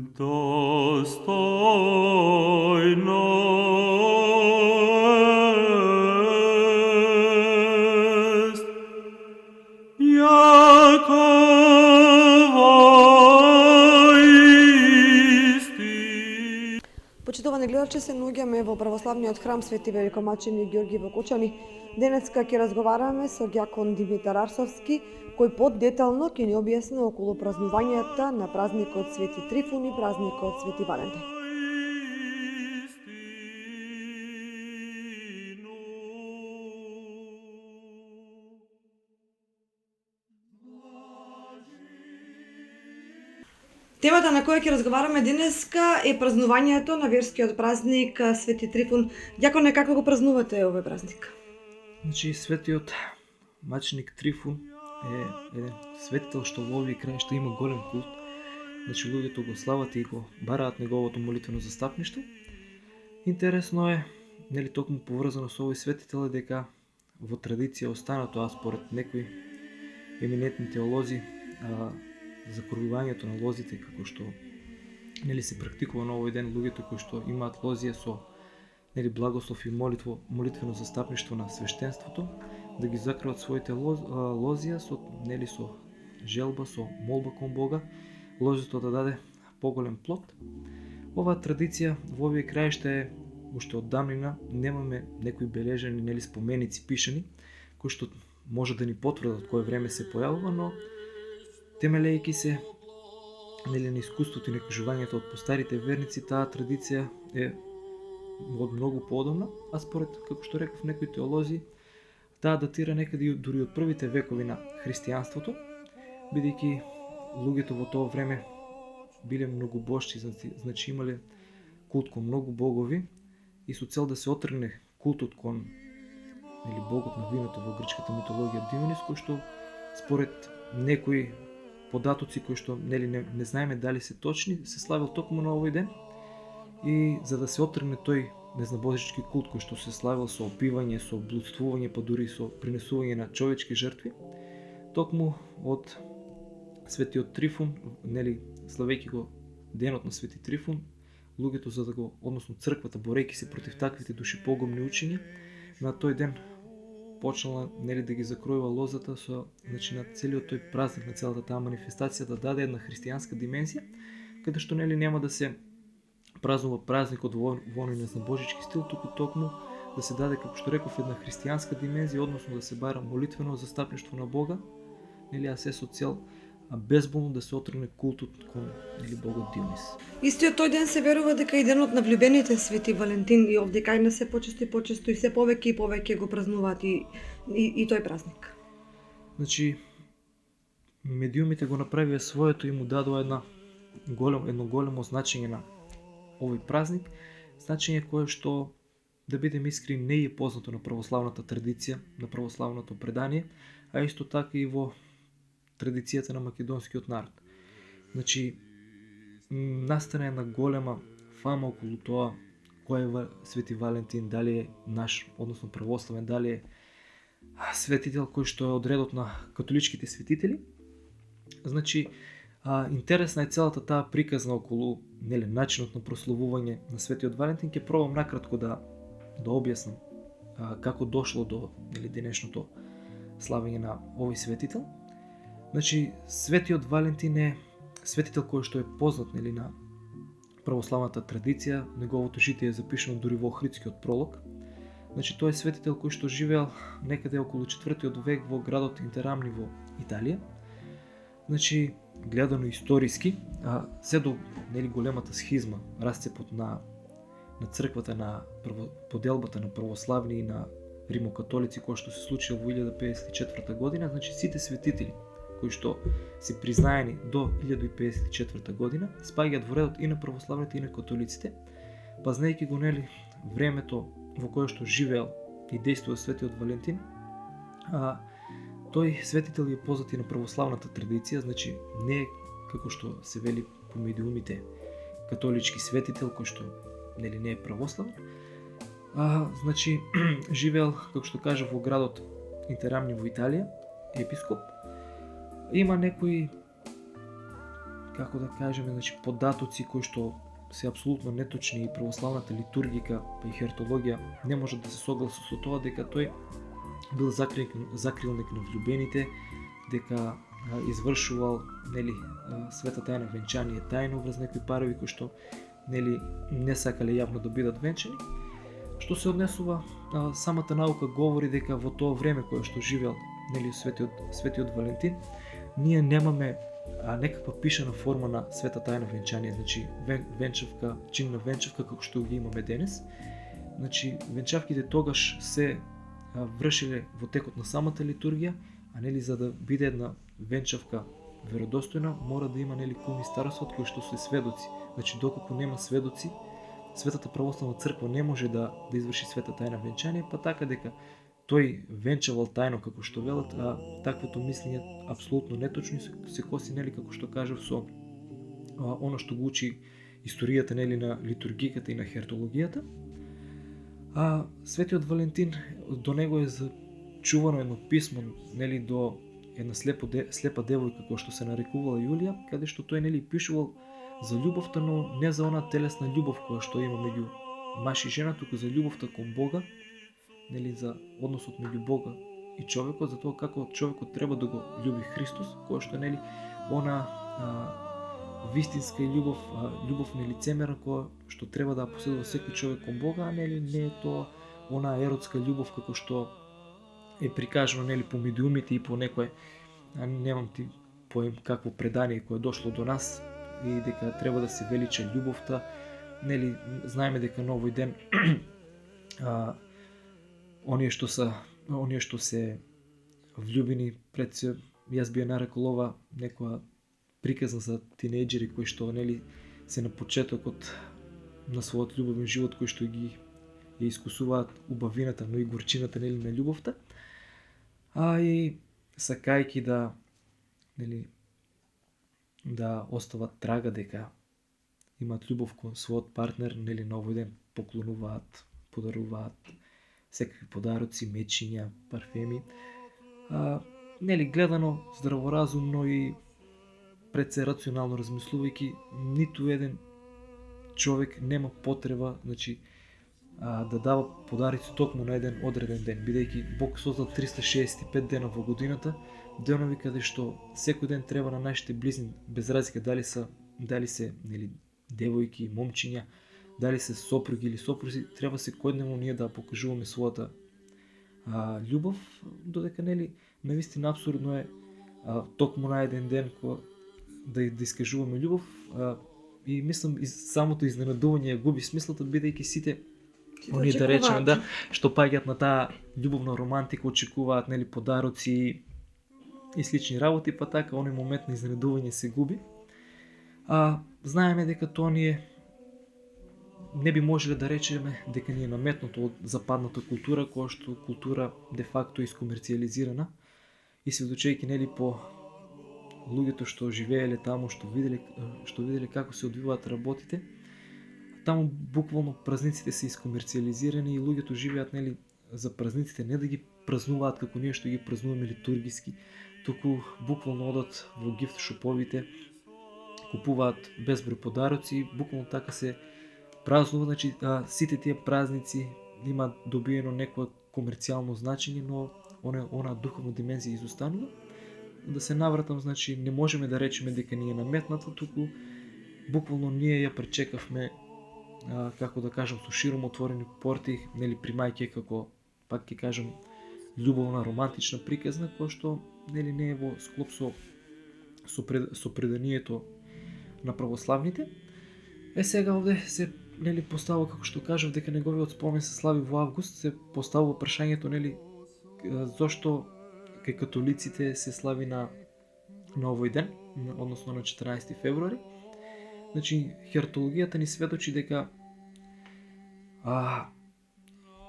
Dostojno Jakova истина. Почитувани гледачи, се наоѓаме во православниот храм Свети Великомачени Ѓорги во Кучани. Денеска ќе разговараме со ѓакон Димитар Арсовски, кој подетално ќе ни објасни околу празнувањата на празникот Свети Трифун и празникот Свети Валентин. Темата на која ќе разговараме денеска е празнувањето на верскиот празник Свети Трифун. Ѓаконе, како го празнувате овој празник? Значи, светиот маченик Трифун е еден светител што во овие краишта има голем култ. Значи, луѓето го слават и го бараат неговото молитвено застапништво. Интересно е, нели токму поврзано со овој светител е дека во традиција остана тоа според некои еминентни теолози, закорвувањето на лозите како што нели се практикува на овој ден, луѓето кои што имаат лозија со нели благослов и молитвено застапништво на свештенството, да ги закриват своите лозија со нели со желба, со молба кон Бога, лозето да даде поголем плод. Оваа традиција во овие краишта е уште од давнина, немаме некои бележани нели споменици пишани кои што може да ни потврдат кое време се појавува, но темелејќи се нели на искуството и некажувањето од постарите верници, таа традиција е од многу поодамна, а според, како што реков, некои теолози, таа датира некаде дури од првите векови на христијанството, бидејќи луѓето во тоа време биле многобожци, значи имале култ кон многу богови и со цел да се отргне култот кон нели богот на виното во грчката митологија Дионис, кој што според некои податоци кои што нели не знаеме дали се точни, се славил токму на овој ден. И за да се отргне тој незнабожички култ кој што се славил со опивање, со блудствување, па дури со принесување на човечки жртви, токму од Светиот Трифун, нели славејќи го денот на Свети Трифун, луѓето за да го, односно црквата, борејќи се против таквите душепогубни учења, на тој ден почнала нели да ги закројува лозата со, значи, на целиот тој празник, на целата таа манифестација да даде една христијанска димензија, каде што нели нема да се празнува празникот во оној незнабожички стил, туку токму да се даде, како што реков, една христијанска димензија, односно да се бара молитвено застапништво на Бога, нели, а се со цел безболно да се отргне култот кон или богот Дионис. Истиот тој ден се верува дека и денот на влюбените Свети Валентин, и овде кај нас се почесто и се повеќе и повеќе го празнуваат и тој празник. Значи, медиумите го направија своето и му дадоа едно големо значење на овој празник, значење кое што, да бидем искрени, не е познато на православната традиција, на православното предание, а исто така и во традицијата на македонскиот народ. Значи, настана една голема фама околу тоа кој е Свети Валентин, дали е наш, односно православен, дали е светител кој што е од редот на католичките светители. Значи, интересна е целата таа приказна околу нели начинот на прославување на Светиот Валентин. Ќе пробам накратко да објаснам како дошло до нели денешното славење на овој светител. Значи, Светиот Валентин е светител кој што е познат нели на православната традиција, неговото житие е запишано дури во Охридскиот пролог. Значи, тој е светител кој што живеел некаде околу 4 век во градот Интерамни во Италија. Значи, гледано историски, се до нели големата схизма, расцепот на црквата, на поделбата на православни и на римокатолици, кој што се случил во 1054 година, значи сите светители кои што се признаени до 1054 година, спаѓаат во редот и на православните и на католиците, па знаејќи го нели времето во кое што живеел и действува Светиот Валентин, тој светител е познат и на православната традиција, значи не е како што се вели по медиумите католички светител кој што нели не е православен. Значи живеел, како што кажа, во градот Интерамни во Италија, епископ. Има некои како да кажеме, значи податоци кои што се апсолутно неточни и православната литургика па и хертологија не може да се согласи со тоа дека тој бил закрилник на влюбените, дека извршувал нели света тајна венчание тајно врз некои парови кои што нели не сакале јавно да бидат венчани. Што се однесува, самата наука говори дека во тоа време кое што живеел нели светиот Валентин, ние немаме некаква пишана форма на света тајна венчание, значи венчавка, чин на венчавка како што ги имаме денес. Значи венчавките тогаш се вршиле во текот на самата литургија, а нели за да биде една венчавка веродостојна, мора да има нели кум и староствот кои што се сведоци. Значи доколку нема сведоци, Светата православна црква не може да изврши света тајна венчание, па така дека тој венчавал тајно како што велат, а таквото мислење апсолутно неточно се коси нели како што кажав со она што го учи историјата нели на литургиката и на хертологијата. А светиот Валентин, до него е зачувано едно писмо нели до една слепа девојка која што се нарекувала Јулија, каде што тој нели пишувал за љубовта, но не за она телесна љубов која што има меѓу маж и жена, туку за љубовта кон Бога, нели за односот меѓу Бога и човекот, за тоа како човекот треба да го љуби Христос, која што нели она вистинска љубов, љубов нелицемерна која што треба да поседува секој човек кон Бога, а нели не е тоа она еротска љубов како што е прикажано нели по медиумите и по некое, немам ти поем какво предание кое е дошло до нас, и дека треба да се велича љубовта. Нели знаеме дека на овој ден оние што се влюбени пред се, јас би ја нарекол ова некоја приказна за тинејџери кои што нели се на почетокот на својот љубовен живот, кои што ги ја искусуваат убавината, но и горчината нели на љубовта, а и сакајки да нели да остават трага дека имаат љубов кон својот партнер, нели на овој ден поклонуваат, подаруваат секакви подароци, мечиња, парфеми. Нели гледано здраворазумно и пред се рационално размислувајќи, ниту еден човек нема потреба, значи да дава подарици токму на еден одреден ден, бидејќи Бог создал 365 дена во годината, денови каде што секој ден треба на нашите близни, без разлика дали се нели девојки, момчиња, дали се сопруги или сопрузи, треба секојдневно ние да покажуваме својата љубов, додека нели навистина апсурдно е токму на еден ден да искажуваме љубов, и мислам и самото изненадување губи смислата, бидејќи сите оние да речеме што паѓаат на таа љубовна романтика очекуваат нели подароци и слични работи, па така оној момент на изненадување се губи. Знаеме дека тоа не би можеле да речеме дека ни е наметнато од западната култура, која што култура де факто искомерцијализирана, и сведочејќи нели по луѓето што живееле таму, што виделе како се одвиваат работите, таму буквално празниците се искомерцијализирани и луѓето живеат нели за празниците не да ги празнуваат како ние што ги празнуваме литургиски, туку буквално одат во гифт шоповите, купуваат безброј подароци, буквално така се празнува, значи сите тие празници има добиено некоја комерцијално значење, но она духовна димензија изостанува. Да се навратам, значи не можеме да речеме дека ни е наметната, туку буквално ние ја пречекавме, како да кажам, со широм отворени порти, нели примајќи како, пак ќе кажам, љубовна романтична приказна, која што нели не е во склоп со преданието на православните. Сега овде се нели поставува, како што кажав, дека неговиот спомен се слави во август, се поставува прашањето нели зошто кај католиците се слави на овој ден, односно на 14 февруари. Значи хертологијата ни сведочи дека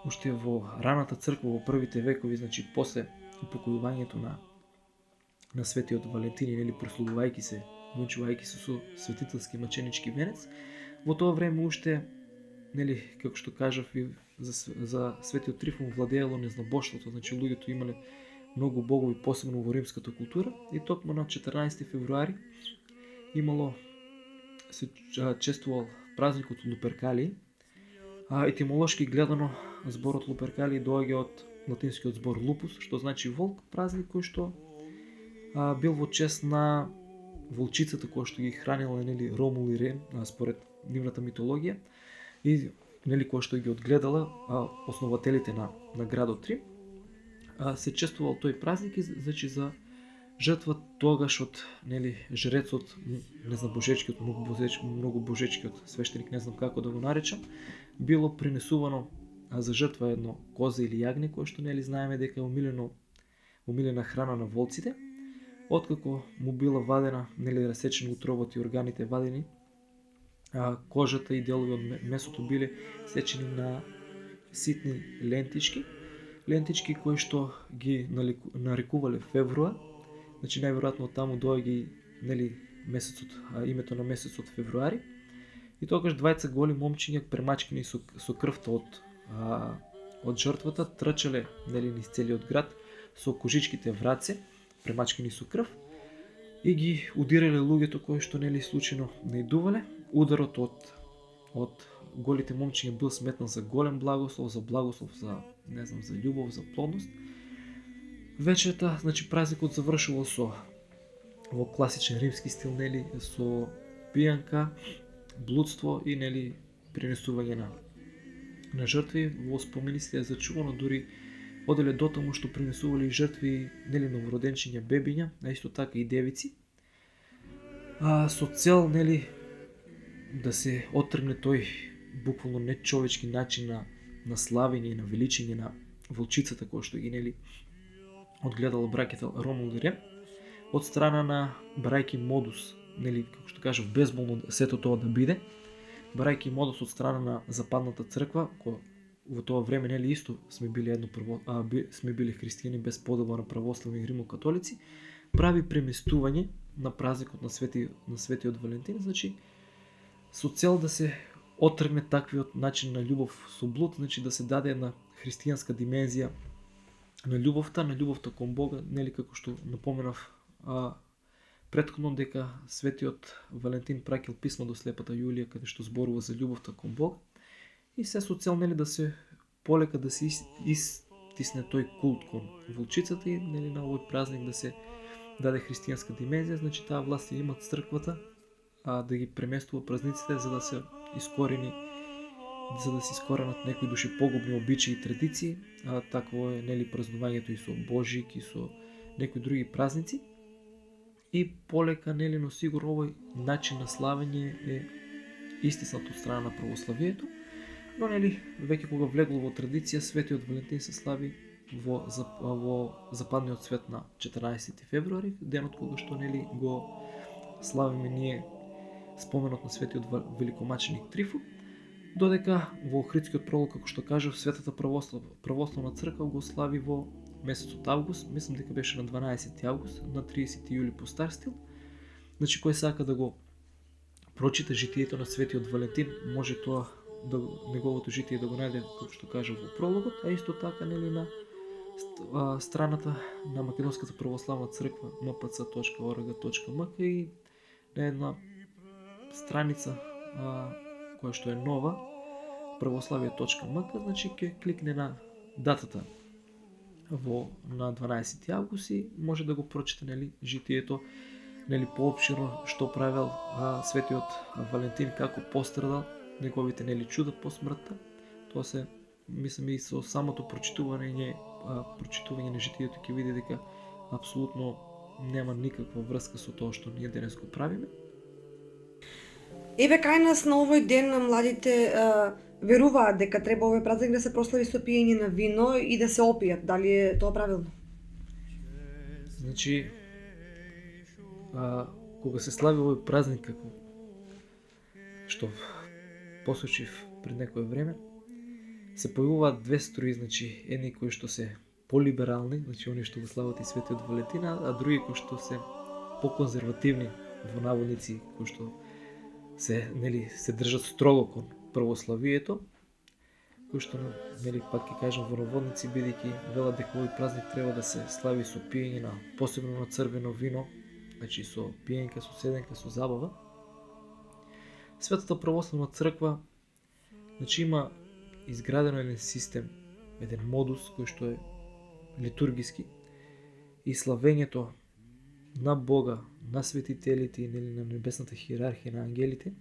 уште во раната црква во првите векови, значи после упокојувањето на светиот Валентин и нели прославувајќи се, венчувајќи се со светителски маченички венец, во тоа време уште нели како што кажав и за светиот Трифун владеело незнабоштвото, значи луѓето имале многу богови, посебно во римската култура, и токму на 14 февруари имало се чествувал празникот Луперкали. Етимолошки гледано зборот Луперкали доаѓа од латинскиот збор лупус, што значи волк, празник кој што бил во чест на волчицата која што ги хранила нели Ромул и Рем според нивната митологија и нели која што ги одгледала основателите на градот Рим. Се чествувал тој празник и значи за жртва тогаш од нели жрецот, не знам божечкиот, многу божечкиот свештеник, не знам како да го наречам, било принесувано за жртва едно козе или јагне кое што нели знаеме дека е умилена храна на волците. Откако му била вадена, нели расечена утробот и органите вадени, кожата и делови од месото биле сечени на ситни лентички кои што ги нарекувале февруа. Значи најверојатно таму доаѓа и нели месецот, името на месецот февруари. И тогаш двајца голи момчиња премачкани со крвта од жртвата трчале нели низ целиот град со кожичките враце, премачкани со крв и ги удирале луѓето кои што нели случајно наидувале. Ударот од голите момчиња бил сметнат за голем благослов, за не знам, за љубов, за плодност. Вечерта, значи празникот завршувал во класичен римски стил, нели, со пијанка, блудство и нели принесување на жртви. Во спомените е зачувано дури оделе до таму што принесували жртви нели новороденчиња, бебиња, а исто така и девици. Со цел нели да се оттргне тој буквално нечовечки начин на славење и на величење на волчицата која што ги нели одгледала браќата Ромул и Рем од страна на брајки Модус, нели како што кажав безболно сето тоа да биде. Брајки Модус од страна на западната црква, која во тоа време нели исто сме били христијани без поделба на православни и римокатолици, прави преместување на празникот на Светиот Валентин, значи со цел да се оттргне таквиот начин на љубов со блуд, значи да се даде една христијанска димензија на љубовта кон Бога, нели како што напоменав претходно дека Светиот Валентин праќал писмо до слепата Јулија каде што зборува за љубовта кон Бог и се со цел нели да се полека да се истисне тој култ кон волчицата и нели на овој празник да се даде христијанска димензија, значи таа власт ја имат црквата да ги преместува празниците за да се искоренат некои души погубни обичаи и традиции, такво е нели празнувањето и со Божик и со некои други празници. И полека нели но сигурно овој начин на славење е истиснат од страна на православието, но нели веќе кога влегло во традиција, Светиот Валентин се слави во западниот свет на 14 февруари, денот кога што нели го славиме ние споменот на Светиот великомаченик Трифун, додека во Охридскиот пролог, како што кажав, Светата православна црква го слави во месецот август, мислам дека беше на 12 август, на 30 јули по стар стил. Значи кој сака да го прочита житието на Светиот Валентин, може тоа неговото житие да го најде, како што кажав, во прологот, а исто така нели на страната на Македонската православна црква mpc.org.mk и на една страница која што е нова, православие.mk, значи ќе кликне на датата на 12 август и може да го прочита нели житието нели поопширно што правел Светиот Валентин, како пострадал, неговите нели чуда по смртта. Тоа се мислам и со самото прочитување на житието ќе види дека апсолутно нема никаква врска со тоа што ние денес го правиме. Еве кај нас на овој ден младите веруваат дека треба овој празник да се прослави со пиење на вино и да се опијат. Дали е тоа правилно? Значи, кога се слави овој празник, како што посочив пред некое време, се појавуваат две струи, значи едни кои што се полиберални, значи они што го слават и Светиот Валентин, а други кои што се поконзервативни во наводници, кои што се држат строго кон православието, кои што нели пак ќе кажам во наводници, бидејќи велат дека овој празник треба да се слави со пиење на посебно на црвено вино, значи со пиенка, со седенка, со забава. Светата православна црква, значи има изградено еден систем, еден модус кој што е литургиски и славењето на Бога, на светителите и на небесната хиерархија на ангелите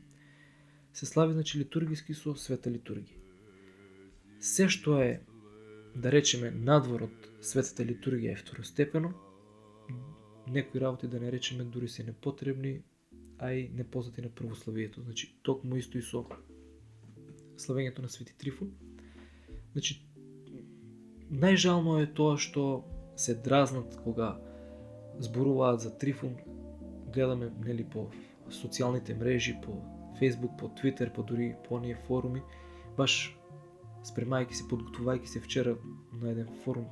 се слави значи литургиски со света литургија. Се што е, да речеме, надвор од светата литургија е второстепено, некои работи, да не речеме, дури се непотребни, а и непознати на православието. Значи, токму исто и со славењето на Свети Трифун. Значи, најжално е тоа што се дразнат кога зборуваат за Трифун. Гледаме, нели, по социјалните мрежи, по Facebook, по Twitter, по дури по оние форуми, баш спремајќи се, подготвувајќи се вчера на еден форум,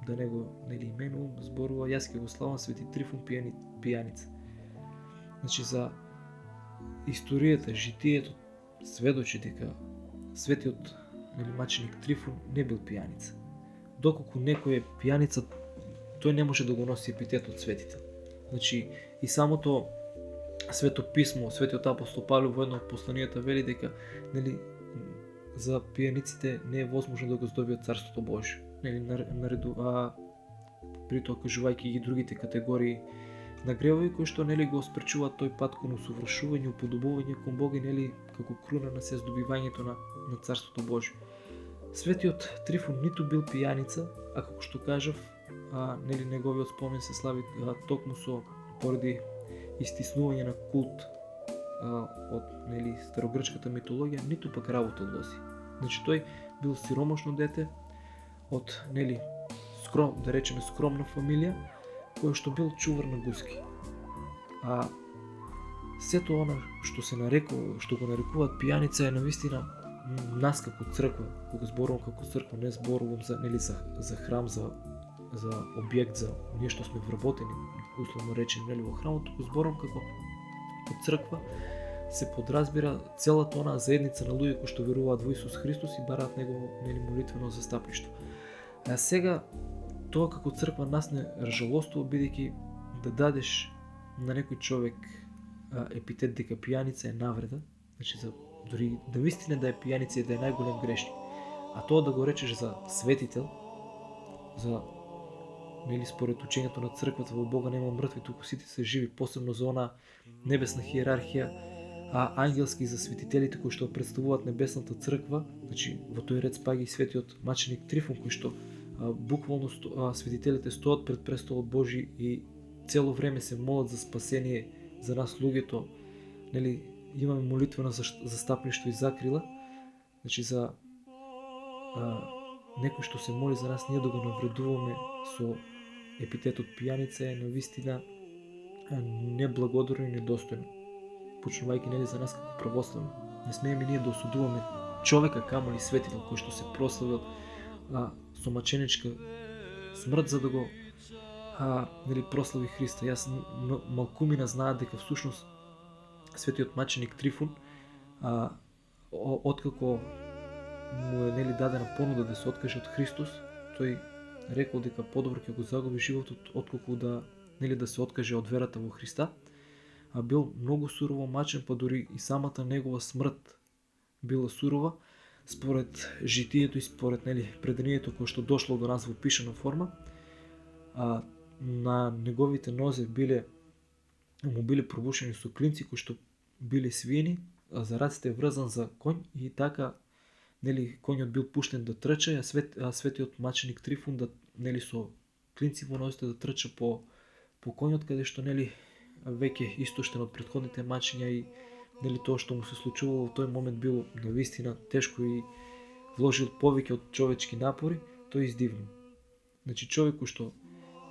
да не го нели именувам, зборува јас ќе го славам Свети Трифун пијаница. Значи, за историјата, житието сведочи дека светиот нели маченик Трифун не бил пијаница. Доколку некој е пијаница, тој не може да го носи епитетот светител. Значи, и самото Свето писмо, Светиот апостол Павле во едно од посланијата вели дека нели за пијаниците не е возможно да го здобиат Царството Божјо. Нели наредува при тоа кажувајќи ги другите категории на гревови кои што нели го спречуваат тој пат кон усовршување, уподобување кон Бога и нели како круна на се здобивањето на Царството Божјо. Светиот Трифун ниту бил пијаница, а како што кажав, нели неговиот спомен се слави токму со поради истиснување на култ од нели старогрчката митологија, ниту пак работа од лози. Значи тој бил сиромашно дете од нели да речеме скромна фамилија, кој што бил чувар на гуски. А сето она што се нарекува, што го нарекуваат пијаница е навистина нас како црква. Кога зборувам како црква, не зборувам за нели за храм, за објект, за ние што сме вработени, условно речено нели во храмот, туку зборувам како црква се подразбира целата онаа заедница на луѓе кои што веруваат во Исус Христос и бараат негово нели молитвено застапништво. А сега тоа како црква нас не ржалостува, бидејќи да дадеш на некој човек епитет дека пијаница е навреда, значи за дори да вистина да е пијаница и да е најголем грешник, а тоа да го речеш за светител, за нели според учењето на црквата во Бога нема мртви, туку сите се живи, посебно за она небесна хиерархија, ангелски за светителите кои што представуваат небесната црква, значи во тој ред спаѓа и светиот маченик Трифун кој што буквално светителите стоат пред престолот Божи и цело време се молат за спасение за нас луѓето, нели имаме молитвено застапништво и закрила, значи за некој што се моли за нас, ние да го навредуваме со епитетот пијаница е навистина неблагодарно и недостојно. Почнувајќи нели за нас како православни. Не смееме ние да осудуваме човека, камо ли светител кој што се прославил со маченичка смрт за да го нели прослави Христа. Јас малкумина знаат дека всушност светиот маченик Трифун откако му е нели дадена понуда да се откаже од Христос, тој рекол дека подобро ќе го загуби животот отколку да нели да се откаже од верата во Христа. Бил многу сурово мачен, па дури и самата негова смрт била сурова, според житието и според нели предението кое што дошло до нас во пишана форма. На неговите нозе му биле пробушени со клинци кои што биле свиени, а за раците врзан за конј и така нели конјот бил пуштен да трча, а светиот маченик Трифун да нели со клинци во нозите да трча по конјот, каде што нели веќе истоштен од претходните мачења и нели тоа што му се случувало во тој момент било навистина тешко и вложил повеќе од човечки напори, тој издивнал. Значи човек кој што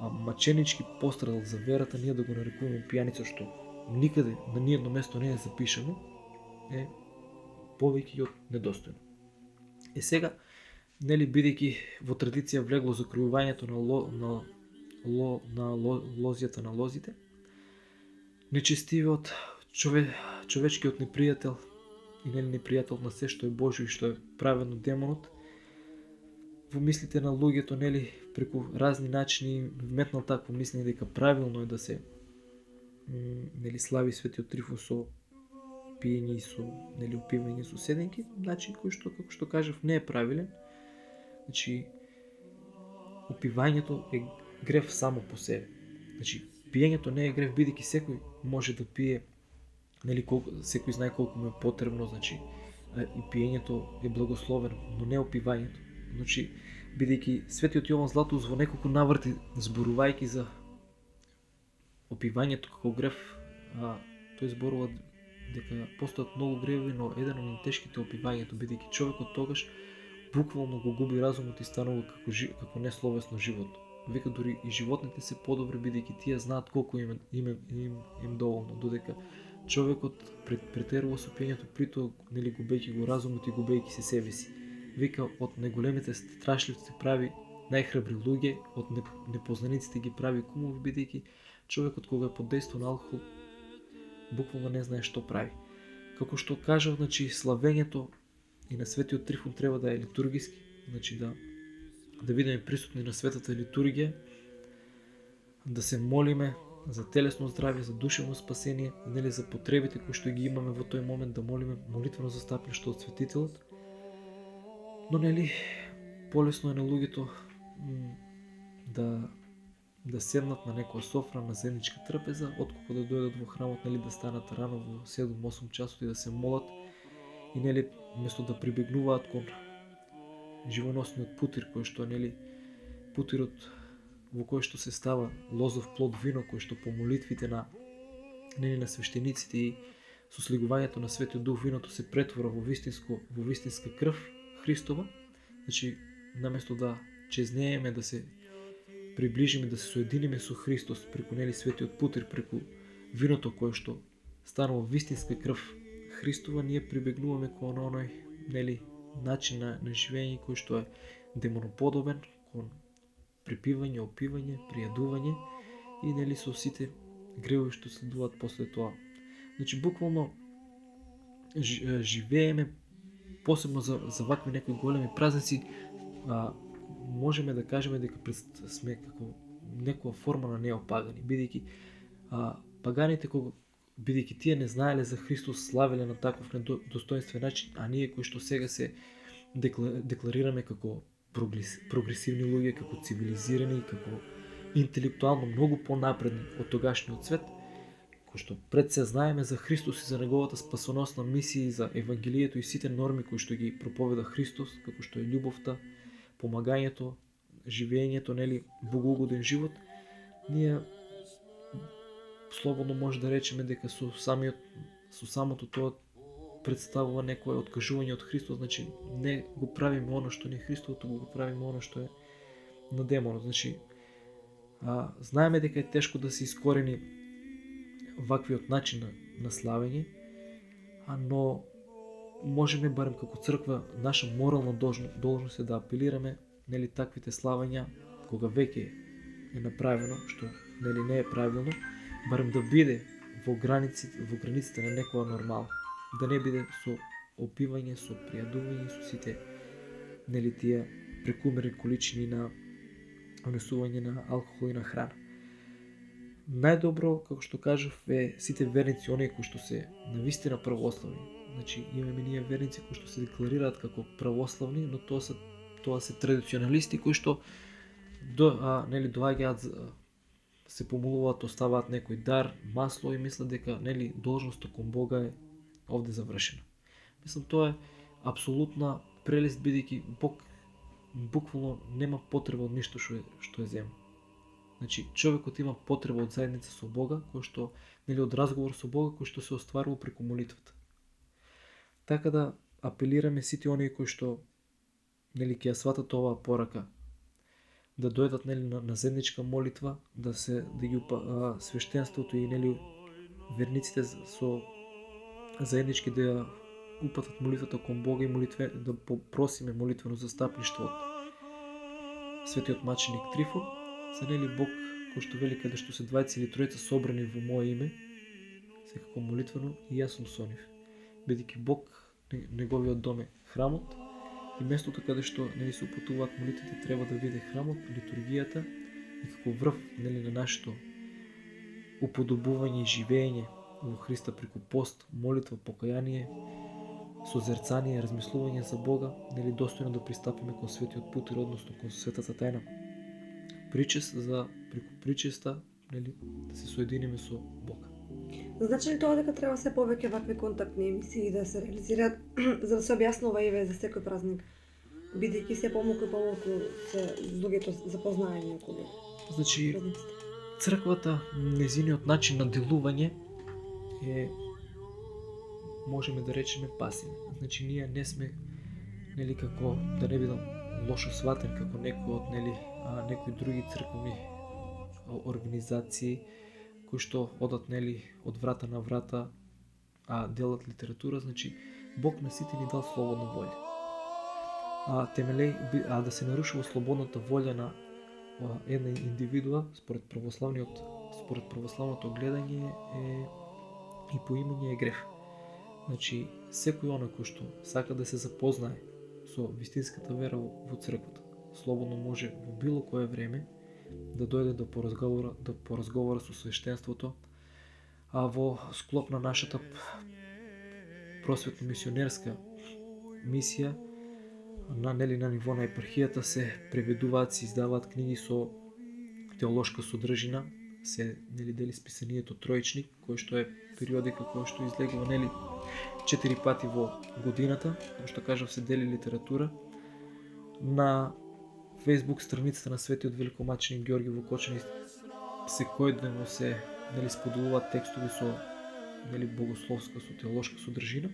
маченички пострадал за верата, ние да го нарекуваме пијаница, што никаде на ниедно место не е запишано, е повеќе од недостојно. Сега, нели бидејќи во традиција влегло закројувањето на лозијата на лозите, нечестивиот човечкиот непријател и нели непријател на се што е Божјо и што е праведно демонот, во мислите на луѓето, нели, преку разни начини вметнал такво мислење дека правилно е да се нели слави Светиот Трифун со пиење и со нели опивање со седенки, начин кој што како што кажав не е правилен. Значи опивањето е грев само по себе. Значи пиењето не е грев бидејќи секој може да пие, нели секој знае колку му е потребно, значи и пиењето е благословено, но не опивањето. Значи бидејќи Светиот Јован Златоуст во неколку наврати зборувајќи за опивањето како грев, тој зборува дека постојат многу гревови, но еден од најтешките е опивањето, бидејќи човекот тогаш буквално го губи разумот и станува како несловесно животно. Века дури и животните се подобри бидејќи тие знаат колку им доволно, додека човекот претерува со пиењето, притоа нели губејќи го разумот и губејќи се себе си. Вика од најголемите страшливци се прави најхрабри луѓе, од непознаниците ги прави кумови, бидејќи човекот кога е под дејство на алкохол буквално не знае што прави. Како што кажав, значи славењето и на Светиот Трифун треба да е литургиски, значи да бидеме присутни на светата литургија, да се молиме за телесно здравје, за душевно спасение, нели за потребите кои што ги имаме во тој момент, да молиме молитвено застапништво од светителот. Но нели полесно е на луѓето да седнат на некоја софра, на заедничка трпеза, отколку да дојдат во храмот, нели да станат рано во 7-8 часот и да се молат и нели место да прибегнуваат кон живоносниот путир, кој што нели путирот во кој што се става лозов плод вино, кој што по молитвите на свештениците и со слигувањето на Светиот Дух виното се претвора во вистинска крв Христова. Значи наместо да чезнееме, да се приближиме, да се соединиме со Христос преку нели светиот путир, преку виното кое што станува вистинска крв Христова, ние прибегнуваме кон оној нели начин на живење кој што е демоноподобен, кон припивање, опивање, пријадување и нели со сите гревови што следуваат после тоа. Значи буквално живееме посебно за вакви некои големи празници, можеме да кажеме дека сме како некоја форма на неопагани, бидејќи паганите бидејќи тие не знаеле за Христос, славеле на таков недостоинствен начин, а ние кои што сега се декларираме како прогресивни луѓе, како цивилизирани, како интелектуално многу понапредни од тогашниот свет, кои што пред се знаеме за Христос и за неговата спасоносна мисија и за евангелието и сите норми кои што ги проповеда Христос, како што е љубовта, помагањето, живењето, нели, богоугоден живот, ние слободно може да речеме дека со самото тоа представува некое откажување од Христос, значи не го правиме оно што не е Христово, туку го правиме оно што е на демонот. Значи знаеме дека е тешко да се искорени ваквиот начин на славење, но можеме барем како црква, наша морална должност е да апелираме нели таквите славења кога веќе е направено, што нели не е правилно, барем да биде во границите на некоја нормала, да не биде со опивање, со пријадување, со сите нели тие прекумерни количини на унесување на алкохол и на храна. Најдобро, како што кажав, е сите верници, оние кои што се навистина православни. Значи имаме ние верници кои што се декларираат како православни, но тоа се традиционалисти кои што нели доаѓаат, се помолуваат, оставаат некој дар, масло и мислат дека нели должноста кон Бога е овде завршена. Мислам тоа е апсолутна прелест, бидејќи Бог буквално нема потреба од ништо што е земја. Значи човекот има потреба од заедница со Бога, кој што нели од разговор со Бога кој што се остварува преку молитвата. Така да апелираме сите оние кои што нели ќе ја сватат оваа порака, да дојдат нели на заедничка молитва, да ги свештенството и нели верниците со заеднички да ја упатат молитвата кон Бога и да попросиме молитвено застапништво од светиот маченик Трифун, за нели Бог кој што вели каде што се двајца или тројца собрани во мое име, секако молитвено и јас сум со нив. Бидејќи Бог, неговиот дом е храмот и местото каде што нели се упатуваат молитвите треба да биде храмот, литургијата и како врв нели на нашето уподобување и живење во Христа преку пост, молитва, покаяние, созерцание, размислување за Бога, нели достојно да пристапиме кон светиот пут, односно кон светата тајна. Причест за преку причеста, нели да се соединиме со Бога. Значи ли тоа дека треба се повеќе вакви контактни емисии да се реализираат за да се објаснува еве за секој празник, бидејќи се помалку и помалку се луѓето запознаени околу Значи, празниците? црквата, незиниот начин на делување е, можеме да речеме, пасивен. Значи, ние не сме, нели, како, да не бидам лошо сватен, како некои од, нели, некои други црковни организации, кои што одат, нели, од врата на врата, делат литература. Значи, Бог на сите ни дал слободна волја. Да се нарушува слободната волја на една индивидуа, според православното гледање е и поимање е греф. Значи, секој оној кој што сака да се запознае со вистинската вера во црквата, слободно може во било кое време да дојде да поразговара со свештенството, а во склоп на нашата просветно-мисионерска мисија на ниво на епархијата се преведуваат, се издаваат книги со теолошка содржина, се дели списанието Троичник, кој што е периодика кој што излегува 4 пати во годината, како што кажав, се дели литература. На Facebook страницата на Светиот великомаченик Ѓорги Вукочани секојдневно се споделуваат текстови со богословска, со теолошка содржина,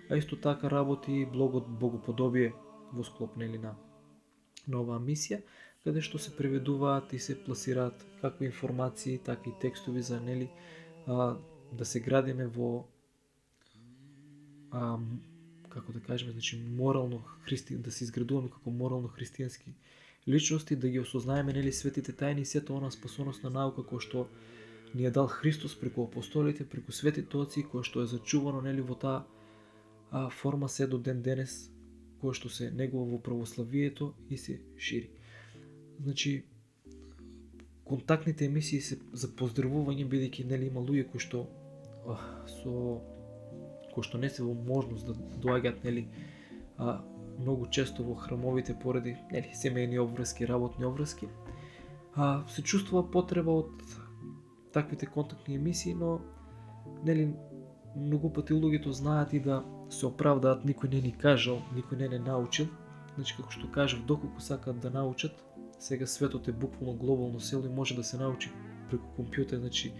а исто така работи блогот Богоподобие во склоп на оваа мисија, каде што се преведуваат и се пласираат како информации, така и текстови за да се градиме во како да кажеме, значи морално да се изградуваме како морално христијански личности, да ги осознаеме светите тајни и сето она спасоносна наука која што ни ја дал Христос преку апостолите, преку светите оци, која што е зачувано во таа форма се до ден денес, која што се негува во православието и се шири. Значи, контактните емисии се за поздравување, бидејќи има луѓе кои што не се во можност да доаѓаат многу често во храмовите поради семејни обврски, работни обврски. Се чувствува потреба од таквите контактни емисии, но многу пати луѓето знаат и да се оправдаат, никој не ни кажал, никој не научил. Значи, како што кажав, доколку сакаат да научат, сега светот е буквално глобално село и може да се научи преку компјутер. Значи,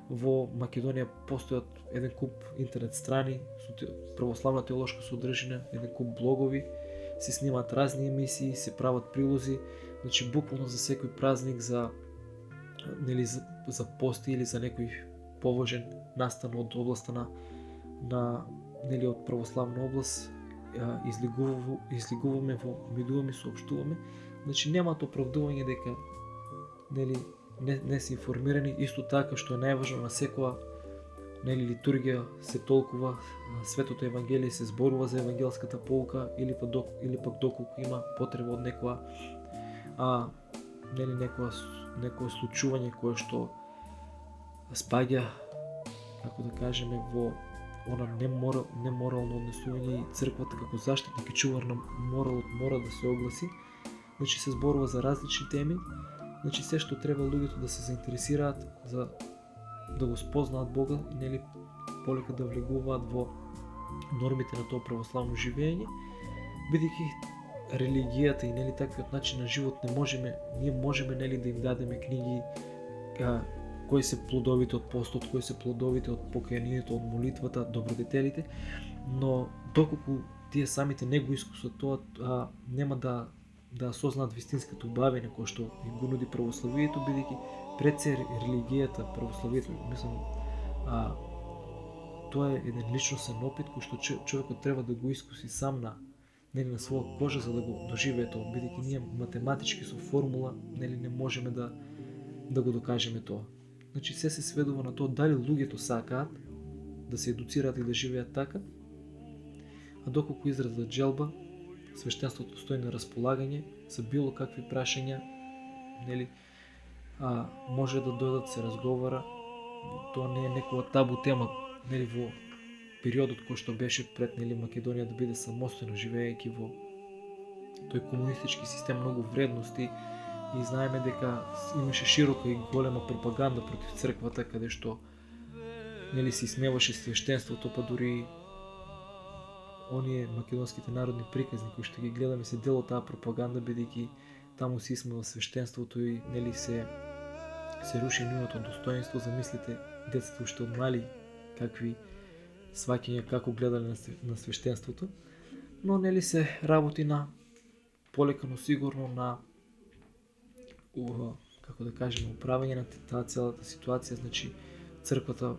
во Македонија постојат еден куп интернет страни со православна теолошка содржина, еден куп блогови, се снимаат разни емисии, се прават прилози, значи буквално за секој празник, за пости или за некој поважен настан од областа на од православна област, излигуваме во медиуми, соопштуваме. Значи немаат оправдување дека не се информирани. Исто така што е најважно на секоја литургија се толкува Светото Евангелие, се зборува за евангелската полука или пак доколку има потреба од некоја случување кое што спаѓа, како да кажеме, во она неморално однесување и црквата како заштитник и чувар на моралот мора да се огласи. Значи се зборува за различни теми. Значи се што треба луѓето да се заинтересираат за да го спознаат Бога и полека да влегуваат во нормите на тоа православно живење, бидејќи религијата и таквиот начин на живот ние можеме да им дадеме книги кои се плодовите од постот, кои се плодовите од покајанието, од молитвата, добродетелите, но доколку тие самите не го искусат тоа, нема да осознаат вистинската убавина која што им го нуди православието, бидејќи пред се религијата, православието, мислам, тоа е еден личностен опит кој што човекот треба да го искуси сам на своја кожа за да го доживее тоа, бидејќи ние математички со формула не можеме да го докажеме тоа. Значи се сведува на тоа дали луѓето сакаат да се едуцираат и да живеат така, а доколку изразат желба, свештенството стои на располагање за било какви прашања, нели, може да дојдат се разговара. Тоа не е некоја табу тема, нели, во периодот кој што беше пред, нели, Македонија да биде самостојно, живеејќи во тој комунистички систем, многу вредности, и знаеме дека имаше широка и голема пропаганда против црквата, каде што, нели, се исмеваше свештенството, па дури оние македонските народни приказни кои што ги гледаме се дел од таа пропаганда, бидејќи таму се исмева свештенството и, нели, се руши нивното достоинство. Замислите децата уште од мали какви сваќања, како гледале на свештенството, но, нели, се работи на полека, но сигурно на како да кажеме, управање на таа целата ситуација. Значи, црквата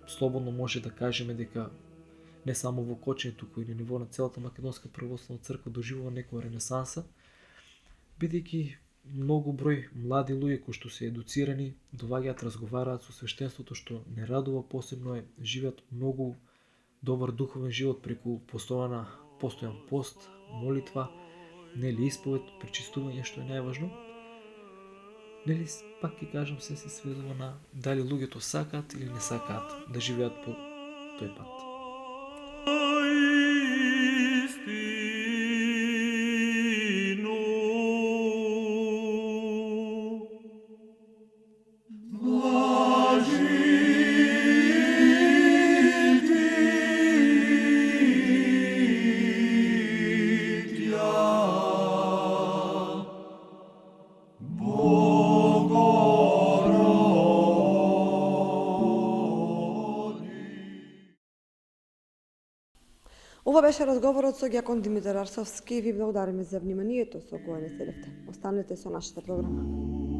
слободно може да кажеме дека не само во Кочани, туку и на ниво на целата Македонска православна црква доживува некоја ренесанса, бидејќи многу број млади луѓе кои што се едуцирани доваѓаат, разговараат со свештенството, што не радува посебно е, живеат многу добар духовен живот преку постојан пост, молитва, нели, исповед, пречистување, што е најважно. Нели, пак ќе кажам, се сведува на дали луѓето сакаат или не сакаат да живеат по тој пат. Ова беше разговорот со ѓакон Димитар Арсовски. Ви благодариме за вниманието со кое не следевте. Останете со нашата програма.